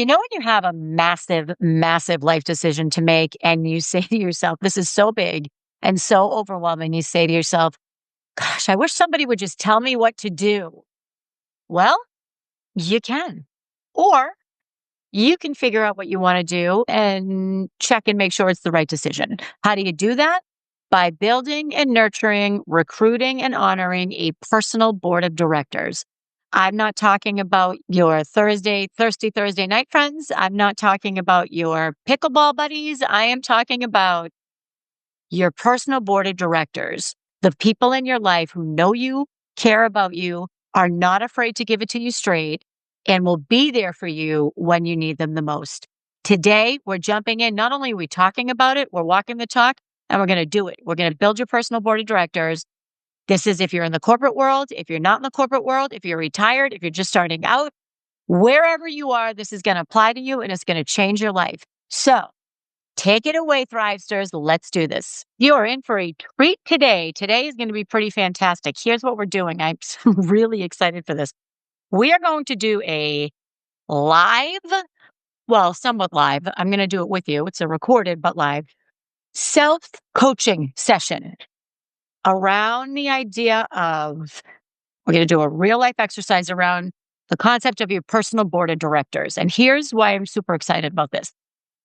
When you have a massive, massive life decision to make and you say to yourself, this is so big and so overwhelming, you say to yourself, gosh, I wish somebody would just tell me what to do. Well, you can. Or you can figure out what you want to do and check and make sure it's the right decision. How do you do that? By building and nurturing, recruiting and honoring a personal board of directors. I'm not talking about your thirsty Thursday night friends. I'm not talking about your pickleball buddies. I am talking about your personal board of directors, the people in your life who know you, care about you, are not afraid to give it to you straight, and will be there for you when you need them the most. Today, we're jumping in. Not only are we talking about it, we're walking the talk, and we're going to do it. We're going to build your personal board of directors. This is if you're in the corporate world, if you're not in the corporate world, if you're retired, if you're just starting out, wherever you are, this is going to apply to you and it's going to change your life. So take it away, Thrivesters. Let's do this. You are in for a treat today. Today is going to be pretty fantastic. Here's what we're doing. I'm really excited for this. We are going to do a live, somewhat live. I'm going to do it with you. It's a recorded, but live self-coaching session around the idea of, we're going to do a real life exercise around the concept of your personal board of directors. And here's why I'm super excited about this.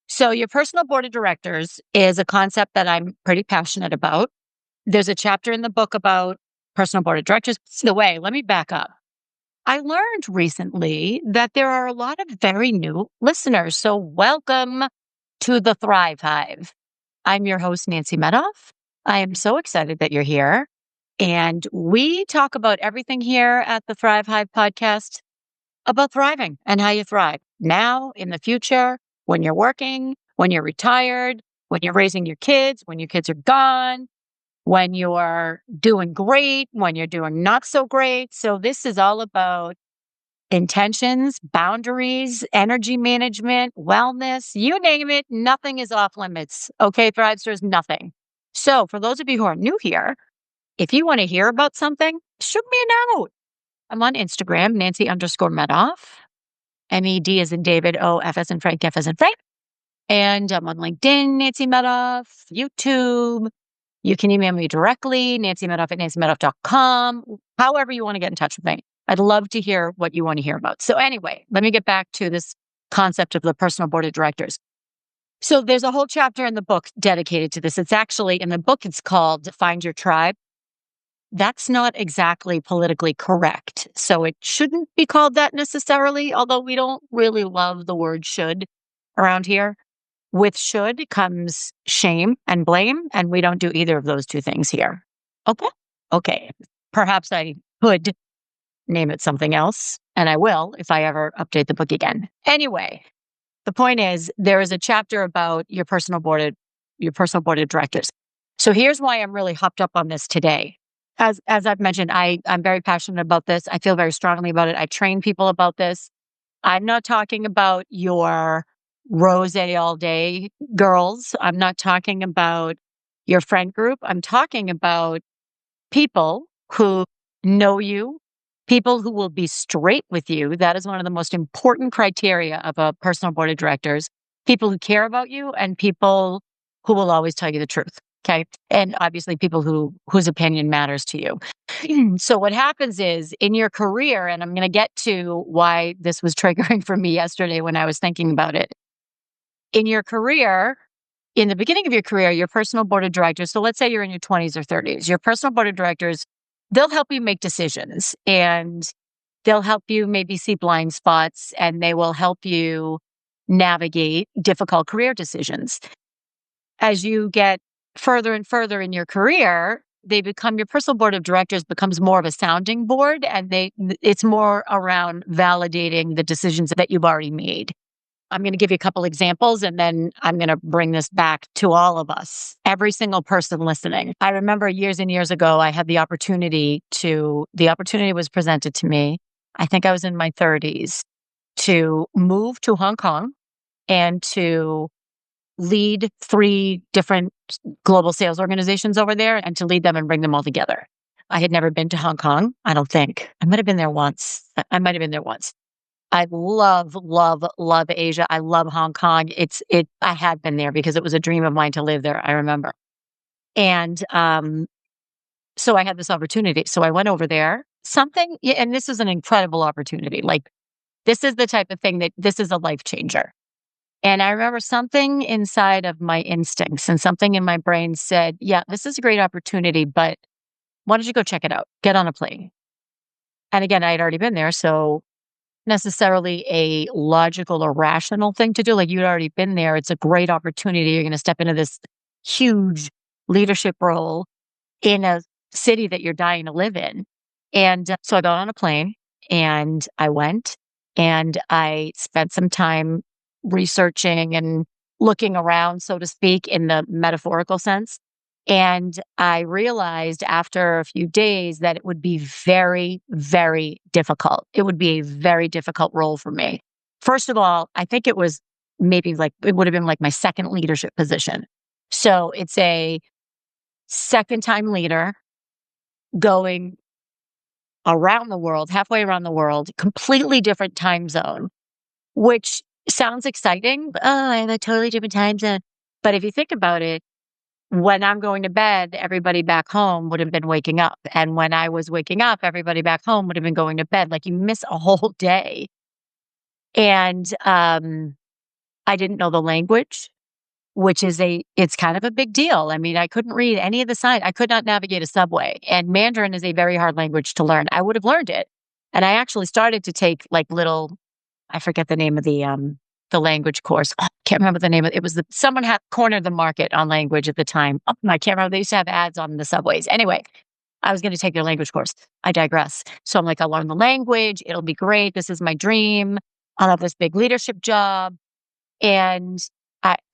So your personal board of directors is a concept that I'm pretty passionate about. There's a chapter in the book about personal board of directors. By the way, let me back up. I learned recently that there are a lot of very new listeners. So welcome to the Thrive Hive. I'm your host, Nancy Medoff. I am so excited that you're here. And we talk about everything here at the Thrive Hive podcast about thriving and how you thrive now, in the future, when you're working, when you're retired, when you're raising your kids, when your kids are gone, when you're doing great, when you're doing not so great. So this is all about intentions, boundaries, energy management, wellness, you name it, nothing is off limits. Okay, Thrivesters, nothing. So for those of you who are new here, if you want to hear about something, shoot me a note. I'm on Instagram, Nancy_Medoff. MED as in David, OF as in Frank, F as in Frank. And I'm on LinkedIn, Nancy Medoff, YouTube. You can email me directly, nancymedoff@nancymedoff.com. However you want to get in touch with me. I'd love to hear what you want to hear about. So anyway, let me get back to this concept of the personal board of directors. So there's a whole chapter in the book dedicated to this. It's actually, in the book, it's called Find Your Tribe. That's not exactly politically correct. So it shouldn't be called that necessarily, although we don't really love the word should around here. With should comes shame and blame, and we don't do either of those two things here. Okay. Perhaps I could name it something else, and I will if I ever update the book again. Anyway, the point is there is a chapter about your personal board of directors. So here's why I'm really hopped up on this today. As I've mentioned, I'm very passionate about this. I feel very strongly about it. I train people about this. I'm not talking about your rose all day girls. I'm not talking about your friend group. I'm talking about people who know you, people who will be straight with you. That is one of the most important criteria of a personal board of directors. People who care about you and people who will always tell you the truth. Okay. And obviously people whose opinion matters to you. So what happens is in your career, and I'm going to get to why this was triggering for me yesterday when I was thinking about it. In your career, in the beginning of your career, your personal board of directors, so let's say you're in your 20s or 30s, your personal board of directors, they'll help you make decisions and they'll help you maybe see blind spots and they will help you navigate difficult career decisions. As you get further and further in your career, your personal board of directors becomes more of a sounding board, and it's more around validating the decisions that you've already made. I'm going to give you a couple examples, and then I'm going to bring this back to all of us, every single person listening. I remember years and years ago, I had the opportunity was presented to me. I think I was in my 30s, to move to Hong Kong and to lead 3 different global sales organizations over there and to lead them and bring them all together. I had never been to Hong Kong, I don't think. I might have been there once. I love, love, love Asia. I love Hong Kong. I had been there because it was a dream of mine to live there, I remember. And, so I had this opportunity. So I went over there. And this is an incredible opportunity. Like, this is the type of thing that this is a life changer. And I remember something inside of my instincts and something in my brain said, yeah, this is a great opportunity, but why don't you go check it out? Get on a plane. And again, I had already been there. So necessarily a logical or rational thing to do. Like, you'd already been there. It's a great opportunity. You're going to step into this huge leadership role in a city that you're dying to live in. And so I got on a plane and I went and I spent some time researching and looking around, so to speak, in the metaphorical sense. And I realized after a few days that it would be very, very difficult. It would be a very difficult role for me. First of all, I think it was maybe like, it would have been like my second leadership position. So it's a second time leader going around the world, halfway around the world, completely different time zone, which sounds exciting. Oh, I have a totally different time zone. But if you think about it, when I'm going to bed, everybody back home would have been waking up. And when I was waking up, everybody back home would have been going to bed. Like, you miss a whole day. And I didn't know the language, which is it's kind of a big deal. I mean, I couldn't read any of the signs. I could not navigate a subway. And Mandarin is a very hard language to learn. I would have learned it. And I actually started to take like little, I forget the name of the language course. Oh, I can't remember the name of it. It was someone had cornered the market on language at the time. Oh, I can't remember. They used to have ads on the subways. Anyway, I was going to take their language course. I digress. So I'm like, I'll learn the language. It'll be great. This is my dream. I'll have this big leadership job. And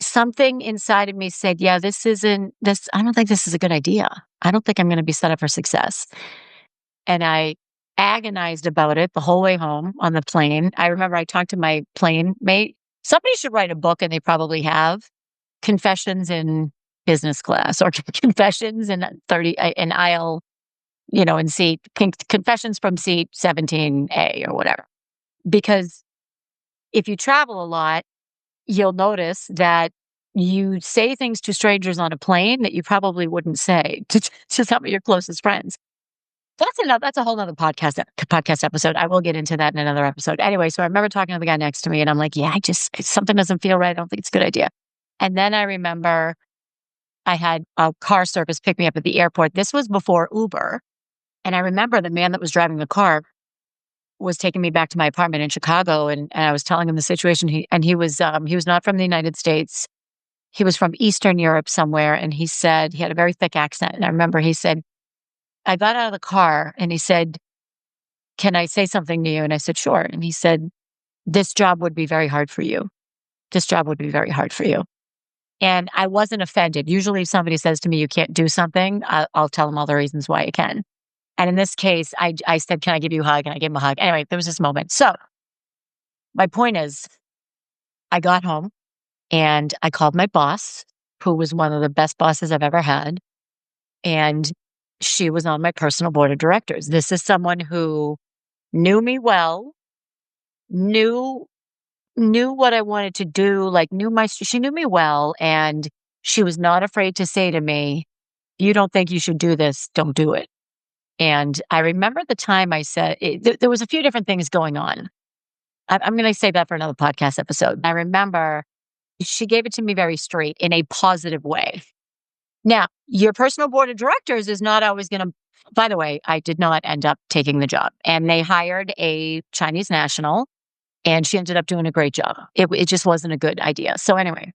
something inside of me said, yeah, I don't think this is a good idea. I don't think I'm going to be set up for success. And I agonized about it the whole way home on the plane. I remember I talked to my plane mate. Somebody should write a book, and they probably have, Confessions in Business Class, or Confessions in in aisle, in seat, Confessions from seat 17A or whatever. Because if you travel a lot, you'll notice that you say things to strangers on a plane that you probably wouldn't say to some of your closest friends. That's a whole nother podcast episode. I will get into that in another episode. Anyway, so I remember talking to the guy next to me and I'm like, yeah, something doesn't feel right. I don't think it's a good idea. And then I remember I had a car service pick me up at the airport. This was before Uber. And I remember the man that was driving the car was taking me back to my apartment in Chicago, and I was telling him the situation. He was not from the United States. He was from Eastern Europe somewhere, and he said he had a very thick accent. And I remember he said, I got out of the car and he said, "Can I say something to you?" And I said, "Sure." And he said, "This job would be very hard for you. This job would be very hard for you." And I wasn't offended. Usually if somebody says to me, you can't do something, I'll tell them all the reasons why I can. And in this case, I said, "Can I give you a hug?" And I gave him a hug. Anyway, there was this moment. So my point is, I got home and I called my boss, who was one of the best bosses I've ever had. And she was on my personal board of directors. This is someone who knew me well, knew knew what I wanted to do, like she knew me well. And she was not afraid to say to me, "You don't think you should do this, don't do it." And I remember the time I said, there was a few different things going on. I'm going to save that for another podcast episode. I remember she gave it to me very straight in a positive way. Now, your personal board of directors is not always going to, by the way, I did not end up taking the job, and they hired a Chinese national, and she ended up doing a great job. It just wasn't a good idea. So anyway,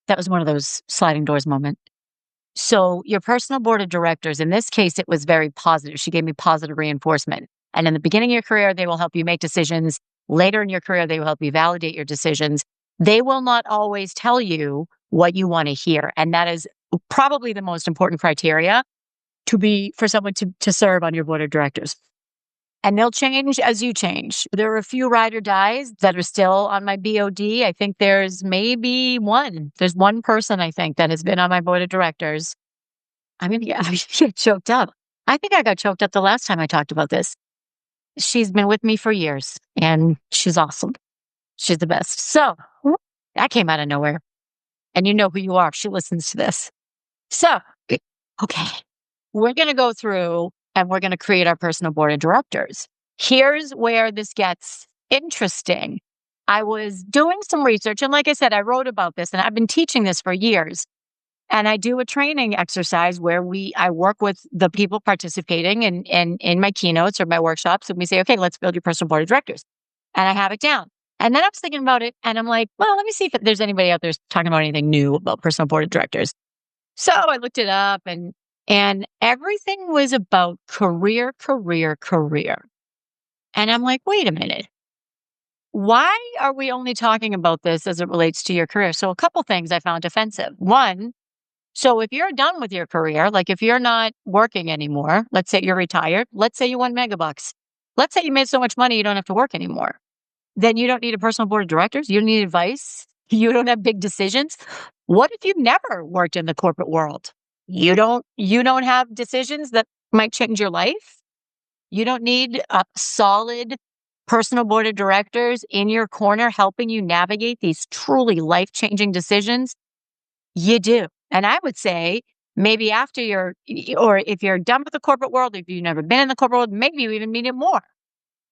that was one of those sliding doors moments. So your personal board of directors, in this case, it was very positive. She gave me positive reinforcement. And in the beginning of your career, they will help you make decisions. Later in your career, they will help you validate your decisions. They will not always tell you what you want to hear. And that is probably the most important criteria for someone to serve on your board of directors. And they'll change as you change. There are a few ride or dies that are still on my BOD. I think there's maybe one. There's one person, I think, that has been on my board of directors. I'm going to get choked up. I think I got choked up the last time I talked about this. she's been with me for years and she's awesome. She's the best. So that came out of nowhere. And you know who you are if she listens to this. So, okay, we're going to go through and we're going to create our personal board of directors. Here's where this gets interesting. I was doing some research, and like I said, I wrote about this and I've been teaching this for years. And I do a training exercise where I work with the people participating in my keynotes or my workshops, and we say, okay, let's build your personal board of directors. And I have it down. And then I was thinking about it and I'm like, well, let me see if there's anybody out there talking about anything new about personal board of directors. So I looked it up and everything was about career, career, career. And I'm like, wait a minute. Why are we only talking about this as it relates to your career? So a couple things I found offensive. One, so if you're done with your career, like if you're not working anymore, let's say you're retired, let's say you won megabucks. Let's say you made so much money you don't have to work anymore. Then you don't need a personal board of directors. You don't need advice. You don't have big decisions. What if you've never worked in the corporate world? You don't have decisions that might change your life. You don't need a solid personal board of directors in your corner helping you navigate these truly life-changing decisions. You do. And I would say maybe after or if you're done with the corporate world, if you've never been in the corporate world, maybe you even need it more.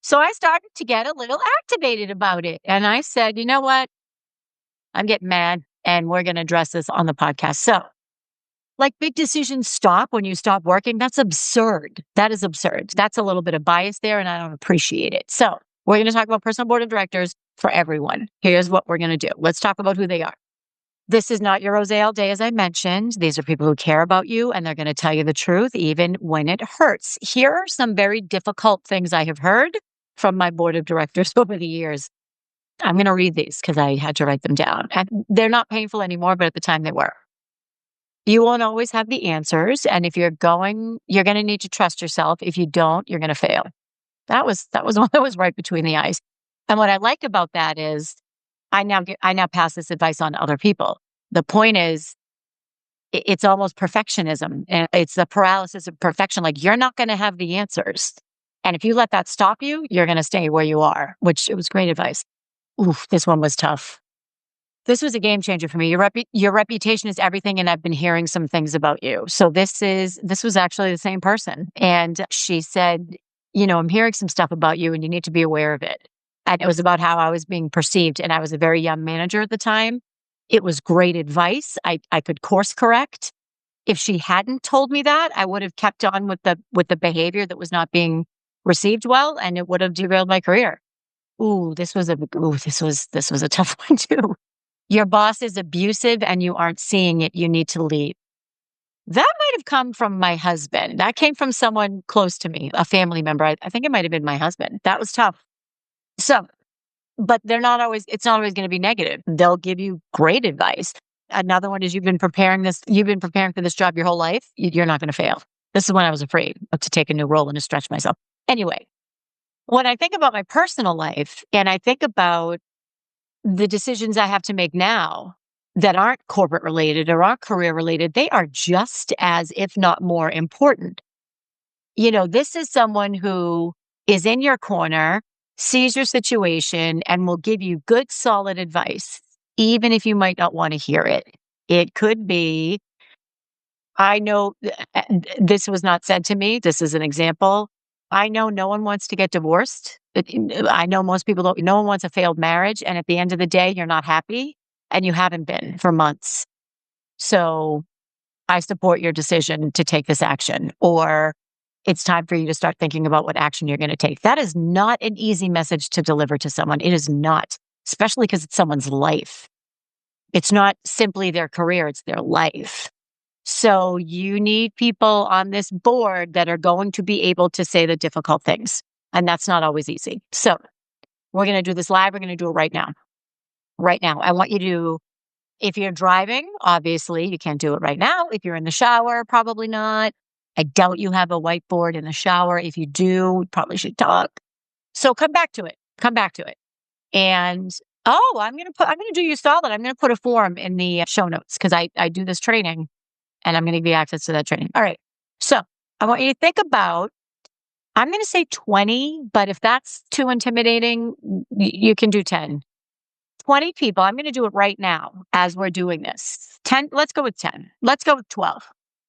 So I started to get a little activated about it. And I said, you know what? I'm getting mad and we're going to address this on the podcast. So, like big decisions stop when you stop working. That's absurd. That is absurd. That's a little bit of bias there and I don't appreciate it. So, we're going to talk about personal board of directors for everyone. Here's what we're going to do. Let's talk about who they are. This is not your rose all day, as I mentioned. These are people who care about you and they're going to tell you the truth, even when it hurts. Here are some very difficult things I have heard from my board of directors over the years. I'm going to read these because I had to write them down. And they're not painful anymore, but at the time they were. You won't always have the answers. And if you're going to need to trust yourself. If you don't, you're going to fail. That was one that was right between the eyes. And what I like about that is I now pass this advice on to other people. The point is, it's almost perfectionism. And it's the paralysis of perfection. Like you're not going to have the answers. And if you let that stop you, you're going to stay where you are, which it was great advice. Oof, this one was tough. This was a game changer for me. Your reputation is everything. And I've been hearing some things about you. So this was actually the same person. And she said, I'm hearing some stuff about you and you need to be aware of it. And it was about how I was being perceived. And I was a very young manager at the time. It was great advice. I could course correct. If she hadn't told me that, I would have kept on with the behavior that was not being received well, and it would have derailed my career. This was a tough one too. Your boss is abusive and you aren't seeing it. You need to leave. That might have come from my husband. That came from someone close to me, a family member. I think it might have been my husband. That was tough. So, but it's not always going to be negative. They'll give you great advice. Another one is you've been preparing for this job your whole life. You're not going to fail. This is when I was afraid to take a new role and to stretch myself. Anyway, when I think about my personal life and I think about the decisions I have to make now that aren't corporate related or aren't career related, they are just as, if not more important. This is someone who is in your corner, sees your situation, and will give you good, solid advice, even if you might not want to hear it. It could be, I know this was not said to me. This is an example. I know no one wants to get divorced. I know most people don't. No one wants a failed marriage. And at the end of the day, you're not happy and you haven't been for months. So I support your decision to take this action, or it's time for you to start thinking about what action you're going to take. That is not an easy message to deliver to someone. It is not, especially because it's someone's life. It's not simply their career, it's their life. So you need people on this board that are going to be able to say the difficult things. And that's not always easy. So we're going to do this live. We're going to do it right now. Right now. I want you to, if you're driving, obviously you can't do it right now. If you're in the shower, probably not. I doubt you have a whiteboard in the shower. If you do, we probably should talk. So come back to it. Come back to it. And I'm going to do you solid. I'm going to put a form in the show notes because I do this training and I'm going to give you access to that training. All right. So I want you to think about I'm going to say 20, but if that's too intimidating, you can do 10. 20 people. I'm going to do it right now as we're doing this. 10, let's go with 10. Let's go with 12.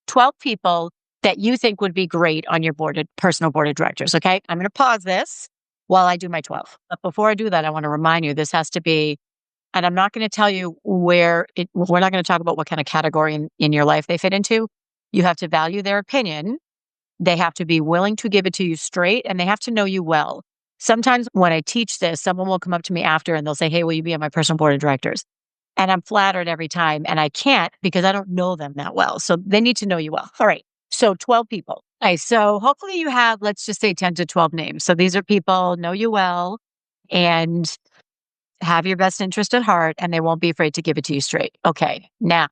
12 people that you think would be great on your personal board of directors. Okay. I'm going to pause this while I do my 12. But before I do that, I want to remind you this has to be, and I'm not going to tell you we're not going to talk about what kind of category in your life they fit into. You have to value their opinion. They have to be willing to give it to you straight, and they have to know you well. Sometimes when I teach this, someone will come up to me after and they'll say, "Hey, will you be on my personal board of directors?" And I'm flattered every time. And I can't because I don't know them that well. So they need to know you well. All right. So 12 people. Okay. So hopefully you have, let's just say 10 to 12 names. So these are people know you well and have your best interest at heart, and they won't be afraid to give it to you straight. Okay. Now,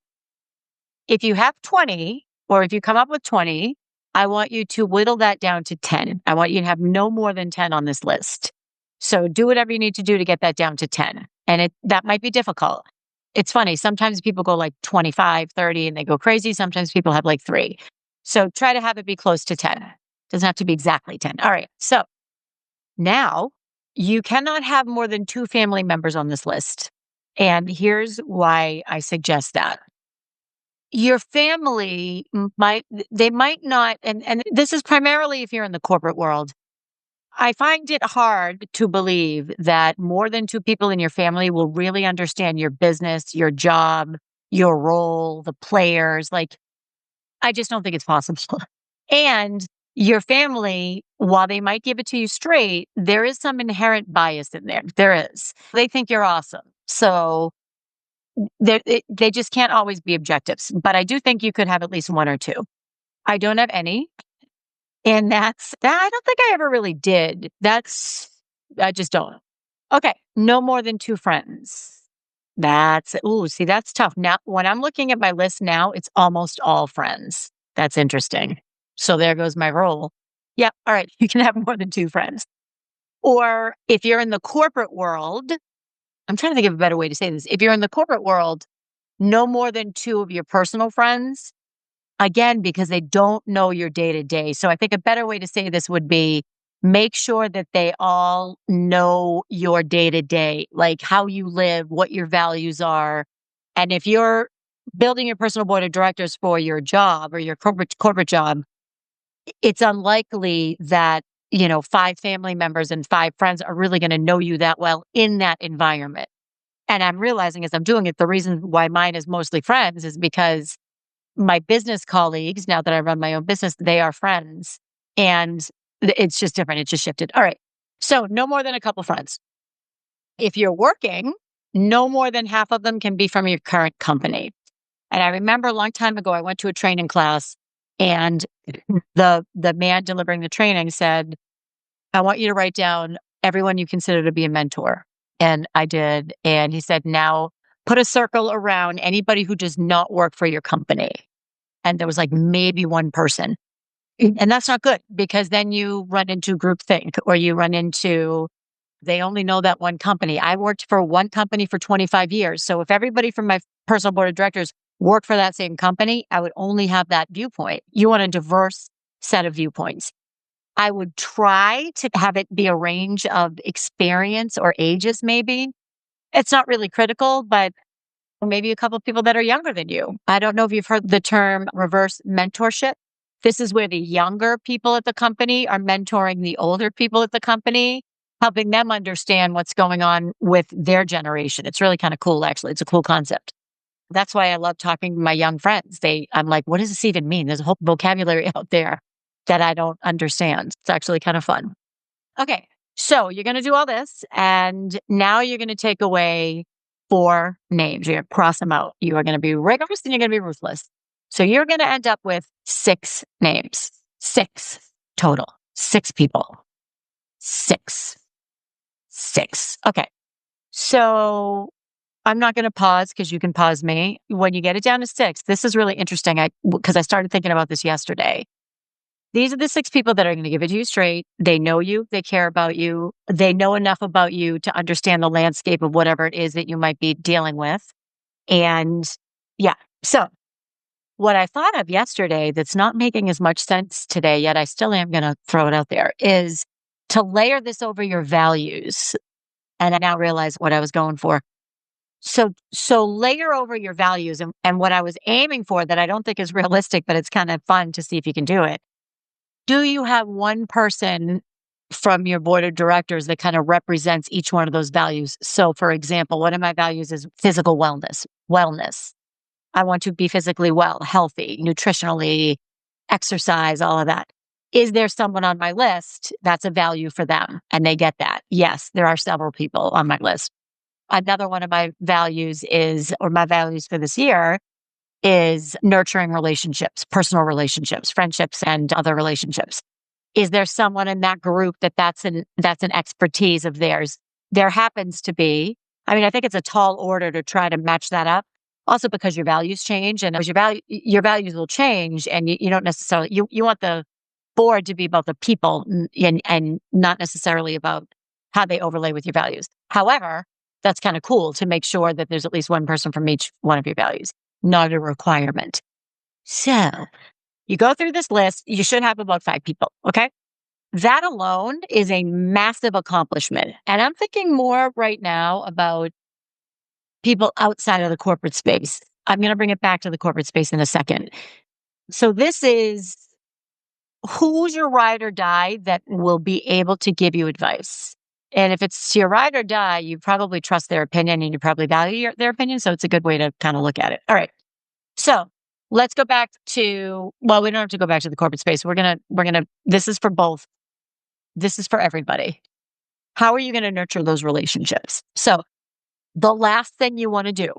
if you have 20, or if you come up with 20, I want you to whittle that down to 10. I want you to have no more than 10 on this list. So do whatever you need to do to get that down to 10. And that might be difficult. It's funny. Sometimes people go like 25, 30, and they go crazy. Sometimes people have like 3. So try to have it be close to 10. Doesn't have to be exactly 10. All right. So now you cannot have more than 2 family members on this list. And here's why I suggest that. Your family they might not, and this is primarily if you're in the corporate world. I find it hard to believe that more than 2 people in your family will really understand your business, your job, your role, the players. Like, I just don't think it's possible. And your family, while they might give it to you straight, there is some inherent bias in there. There is. They think you're awesome. So they just can't always be objectives. But I do think you could have at least 1 or 2. I don't have any. And I don't think I ever really did. I just don't. Okay. No more than 2 friends. See, that's tough. Now, when I'm looking at my list now, it's almost all friends. That's interesting. So there goes my role. Yeah. All right. You can have more than 2 friends. Or if you're in the corporate world, I'm trying to think of a better way to say this. If you're in the corporate world, no more than 2 of your personal friends. Again, because they don't know your day to day. So I think a better way to say this would be make sure that they all know your day to day, like how you live, what your values are. And if you're building your personal board of directors for your job or your corporate job, it's unlikely that, 5 family members and 5 friends are really going to know you that well in that environment. And I'm realizing as I'm doing it, the reason why mine is mostly friends is because my business colleagues, now that I run my own business, they are friends. And it's just different. It just shifted. All right. So no more than a couple friends. If you're working, no more than half of them can be from your current company. And I remember a long time ago, I went to a training class and the man delivering the training said, "I want you to write down everyone you consider to be a mentor." And I did. And he said, "Now put a circle around anybody who does not work for your company." And there was like maybe 1 person. And that's not good because then you run into groupthink or you run into they only know that one company. I worked for one company for 25 years. So if everybody from my personal board of directors worked for that same company, I would only have that viewpoint. You want a diverse set of viewpoints. I would try to have it be a range of experience or ages, maybe. It's not really critical, but maybe a couple of people that are younger than you. I don't know if you've heard the term reverse mentorship. This is where the younger people at the company are mentoring the older people at the company, helping them understand what's going on with their generation. It's really kind of cool, actually. It's a cool concept. That's why I love talking to my young friends. I'm like, what does this even mean? There's a whole vocabulary out there that I don't understand. It's actually kind of fun. Okay. So you're going to do all this. And now you're going to take away 4 names. You're going to cross them out. You are going to be rigorous and you're going to be ruthless. So you're going to end up with 6 names. 6 total. 6 people. 6. 6. Okay. So I'm not going to pause because you can pause me. When you get it down to 6, this is really interesting. Because I started thinking about this yesterday. These are the 6 people that are going to give it to you straight. They know you. They care about you. They know enough about you to understand the landscape of whatever it is that you might be dealing with. And yeah, so what I thought of yesterday that's not making as much sense today, yet I still am going to throw it out there, is to layer this over your values. And I now realize what I was going for. So layer over your values, and what I was aiming for that I don't think is realistic, but it's kind of fun to see if you can do it. Do you have one person from your board of directors that kind of represents each one of those values? So for example, one of my values is physical wellness. I want to be physically well, healthy, nutritionally, exercise, all of that. Is there someone on my list that's a value for them and they get that? Yes, there are several people on my list. Another one of my values is, or my values for this year is nurturing relationships, personal relationships, friendships, and other relationships. Is there someone in that group that's an expertise of theirs? There happens to be. I mean, I think it's a tall order to try to match that up. Also, because your values change, and as your values will change, and you don't necessarily you want the board to be about the people and not necessarily about how they overlay with your values. However, that's kind of cool to make sure that there's at least one person from each one of your values, not a requirement. So you go through this list, you should have about 5 people. Okay. That alone is a massive accomplishment. And I'm thinking more right now about people outside of the corporate space. I'm going to bring it back to the corporate space in a second. So this is who's your ride or die that will be able to give you advice. And if it's your ride or die, you probably trust their opinion and you probably value their opinion. So it's a good way to kind of look at it. All right. So let's go back to, well, we don't have to go back to the corporate space. This is for both. This is for everybody. How are you going to nurture those relationships? So the last thing you want to do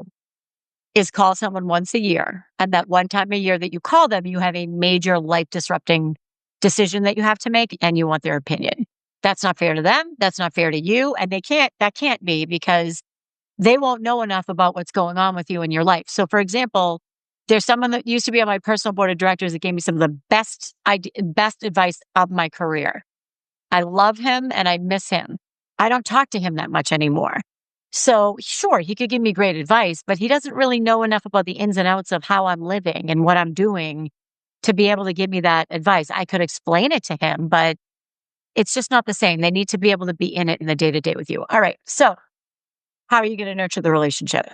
is call someone once a year. And that one time a year that you call them, you have a major life disrupting decision that you have to make and you want their opinion. That's not fair to them. That's not fair to you. And that can't be, because they won't know enough about what's going on with you in your life. So for example, there's someone that used to be on my personal board of directors that gave me some of the best advice of my career. I love him and I miss him. I don't talk to him that much anymore. So sure, he could give me great advice, but he doesn't really know enough about the ins and outs of how I'm living and what I'm doing to be able to give me that advice. I could explain it to him, but it's just not the same. They need to be able to be in it in the day-to-day with you. All right. So how are you going to nurture the relationship?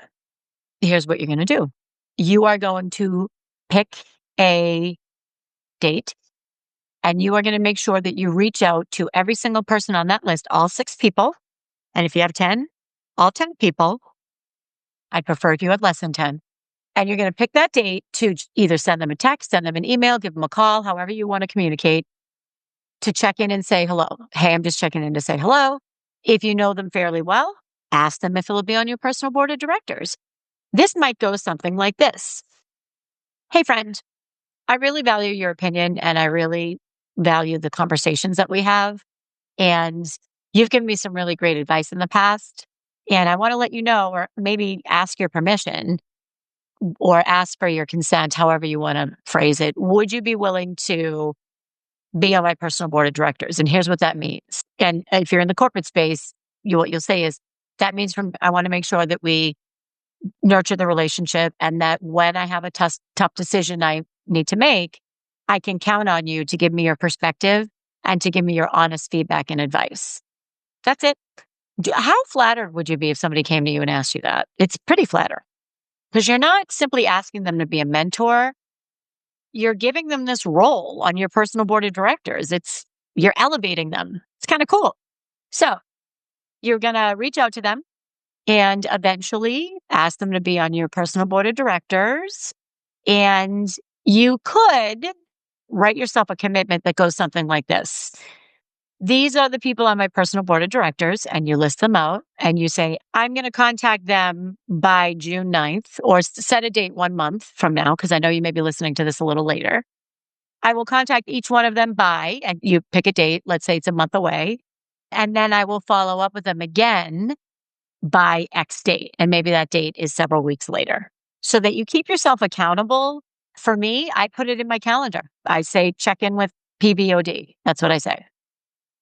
Here's what you're going to do. You are going to pick a date, and you are going to make sure that you reach out to every single person on that list, all 6 people. And if you have 10, all 10 people. I'd prefer if you had less than 10. And you're going to pick that date to either send them a text, send them an email, give them a call, however you want to communicate, to check in and say hello. Hey, I'm just checking in to say hello. If you know them fairly well, ask them if it'll be on your personal board of directors. This might go something like this. Hey, friend, I really value your opinion and I really value the conversations that we have. And you've given me some really great advice in the past. And I want to let you know, or maybe ask your permission or ask for your consent, however you want to phrase it. Would you be willing to be on my personal board of directors? And here's what that means. And if you're in the corporate space, what you'll say is, that means I want to make sure that we nurture the relationship and that when I have a tough decision I need to make, I can count on you to give me your perspective and to give me your honest feedback and advice. That's it. How flattered would you be if somebody came to you and asked you that? It's pretty flattering, because you're not simply asking them to be a mentor. You're giving them this role on your personal board of directors. You're elevating them. It's kind of cool. So you're going to reach out to them and eventually ask them to be on your personal board of directors. And you could write yourself a commitment that goes something like this. These are the people on my personal board of directors, and you list them out and you say, I'm going to contact them by June 9th, or set a date 1 month from now, because I know you may be listening to this a little later. I will contact each one of them by, and you pick a date, let's say it's a month away, and then I will follow up with them again by X date. And maybe that date is several weeks later, so that you keep yourself accountable. For me, I put it in my calendar. I say, check in with PBOD. That's what I say.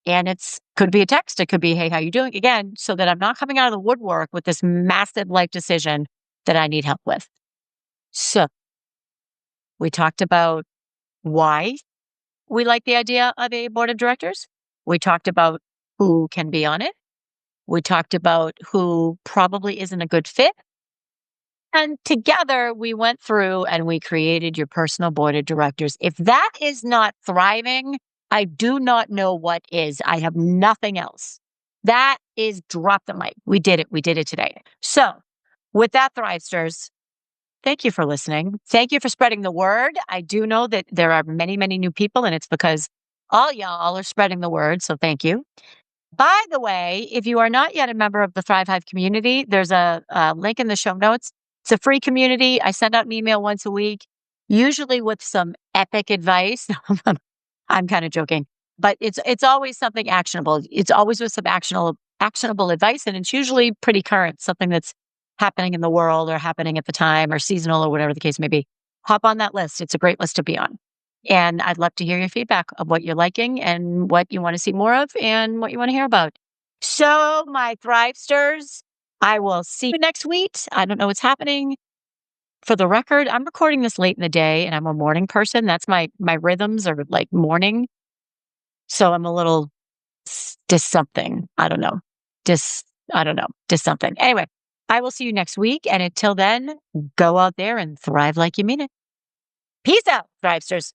And could be a text. It could be, hey, how you doing? Again, so that I'm not coming out of the woodwork with this massive life decision that I need help with. So We talked about why we like the idea of a board of directors. We talked about who can be on it. We talked about who probably isn't a good fit. And together we went through and we created your personal board of directors. If that is not thriving, I do not know what is. I have nothing else. That is drop the mic. We did it. We did it today. So, with that, Thrivesters, thank you for listening. Thank you for spreading the word. I do know that there are many, many new people, and it's because all y'all are spreading the word. So, thank you. By the way, if you are not yet a member of the Thrive Hive community, there's a link in the show notes. It's a free community. I send out an email once a week, usually with some epic advice. I'm kind of joking, but it's always something actionable. It's always with some actionable advice, and it's usually pretty current, something that's happening in the world or happening at the time or seasonal or whatever the case may be. Hop on that list. It's a great list to be on. And I'd love to hear your feedback of what you're liking and what you want to see more of and what you want to hear about. So, my Thrivesters, I will see you next week. I don't know what's happening. For the record, I'm recording this late in the day and I'm a morning person. That's my rhythms are like morning. So I'm a little dis something. I don't know. I don't know. Dis something. Anyway, I will see you next week. And until then, go out there and thrive like you mean it. Peace out, Thrivesters.